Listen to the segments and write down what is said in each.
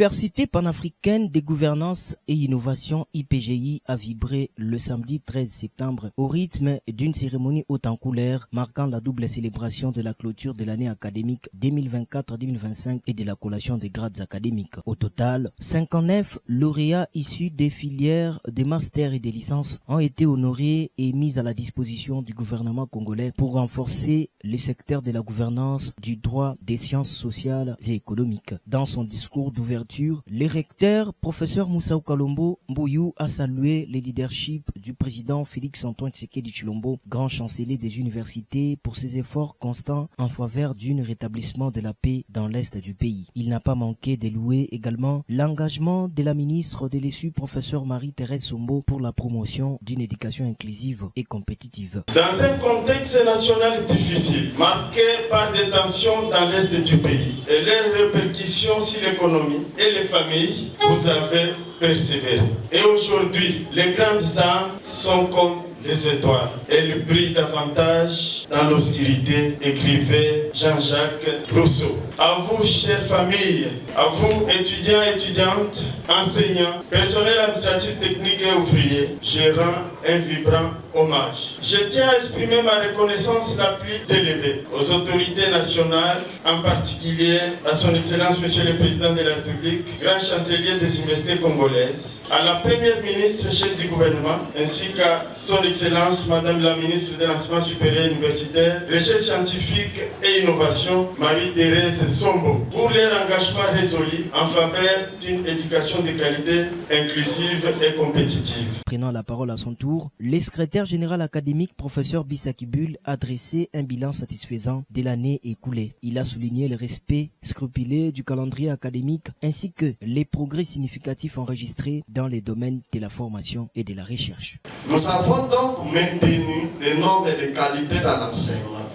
L'Université panafricaine des gouvernances et innovation IPGI a vibré le samedi 13 septembre au rythme d'une cérémonie haute en couleur marquant la double célébration de la clôture de l'année académique 2024-2025 et de la collation des grades académiques. Au total, 59 lauréats issus des filières des masters et des licences ont été honorés et mis à la disposition du gouvernement congolais pour renforcer le secteur de la gouvernance, du droit, des sciences sociales et économiques. Dans son discours d'ouverture, le recteur, professeur Moussaou Kalombo Mbouyou, a salué le leadership du président Félix-Antoine Tshisekedi Tshilombo, grand chancelier des universités, pour ses efforts constants en faveur d'un rétablissement de la paix dans l'est du pays. Il n'a pas manqué de louer également l'engagement de la ministre de l'ESU, professeur Marie-Thérèse Sombo, pour la promotion d'une éducation inclusive et compétitive. Dans un contexte national difficile, marqué par des tensions dans l'est du pays et leurs répercussions sur l'économie et les familles, vous avez persévéré. Et aujourd'hui, les grandes âmes sont comme les étoiles. Elles brillent davantage dans l'obscurité, écrivait Jean-Jacques Rousseau. À vous, chères familles, à vous, étudiants et étudiantes, enseignants, personnel administratif, technique et ouvriers, je rends un vibrant hommage. Je tiens à exprimer ma reconnaissance la plus élevée aux autorités nationales, en particulier à son Excellence Monsieur le Président de la République, grand chancelier des universités congolaises, à la Première ministre chef du gouvernement, ainsi qu'à son Excellence Madame la ministre de l'Enseignement supérieur et universitaire, recherche scientifique et innovation, Marie-Thérèse Sombo, pour leur engagement résolu en faveur d'une éducation de qualité inclusive et compétitive. Prenant la parole à son tour, le secrétaire général académique, professeur Bissaki Bull, a dressé un bilan satisfaisant de l'année écoulée. Il a souligné le respect scrupuleux du calendrier académique ainsi que les progrès significatifs enregistrés dans les domaines de la formation et de la recherche. Nous avons donc maintenu les normes de qualité dans l'enseignement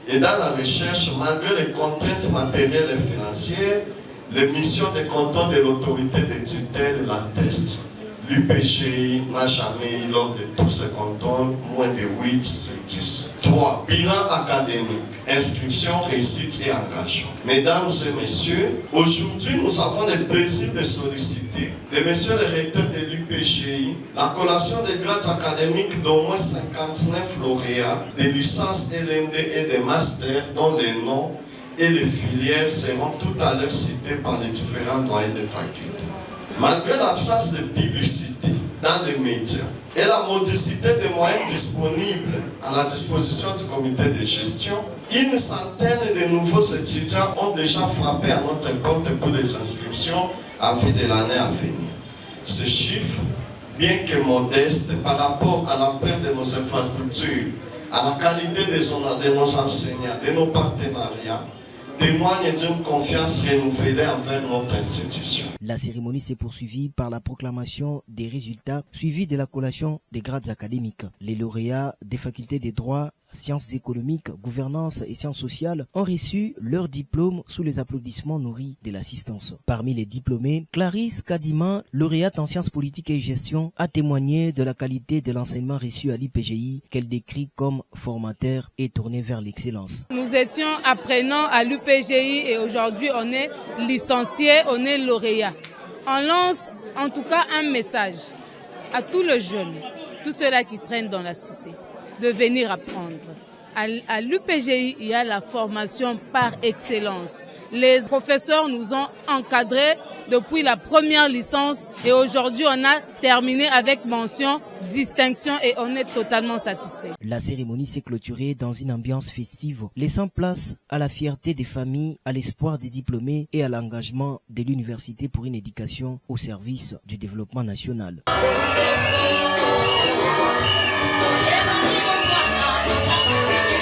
et dans la recherche malgré les contraintes matérielles et financières. Les missions de contrôle de l'autorité de tutelle l'attestent. L'UPGI n'a jamais eu lors de tous ces contrôles moins de 8 sur 10. 3. Bilan académique, inscription, réussite et engagement. Mesdames et messieurs, aujourd'hui nous avons le plaisir de solliciter les messieurs les recteurs de l'UPGI la collation des grades académiques d'au moins 59 lauréats, des licences LMD et des masters dont les noms et les filières seront tout à l'heure cités par les différents doyens de faculté. Malgré l'absence de publicité dans les médias et la modicité des moyens disponibles à la disposition du comité de gestion, une centaine de nouveaux étudiants ont déjà frappé à notre porte pour les inscriptions en vue de l'année à venir. Ces chiffres, bien que modestes par rapport à l'ampleur de nos infrastructures, à la qualité de nos enseignants, de nos partenariats, témoigne d'une confiance renouvelée envers notre institution. La cérémonie s'est poursuivie par la proclamation des résultats suivis de la collation des grades académiques. Les lauréats des facultés des droits, sciences économiques, gouvernance et sciences sociales ont reçu leur diplôme sous les applaudissements nourris de l'assistance. Parmi les diplômés, Clarisse Kadima, lauréate en sciences politiques et gestion, a témoigné de la qualité de l'enseignement reçu à l'IPGI qu'elle décrit comme formateur et tourné vers l'excellence. Nous étions apprenants à l'UPGI et aujourd'hui on est licenciés, on est lauréats. On lance en tout cas un message à tous les jeunes, tous ceux-là qui traînent dans la cité, de venir apprendre. À l'UPGI, il y a la formation par excellence. Les professeurs nous ont encadrés depuis la première licence et aujourd'hui on a terminé avec mention, distinction et on est totalement satisfait. La cérémonie s'est clôturée dans une ambiance festive, laissant place à la fierté des familles, à l'espoir des diplômés et à l'engagement de l'université pour une éducation au service du développement national. Thank you.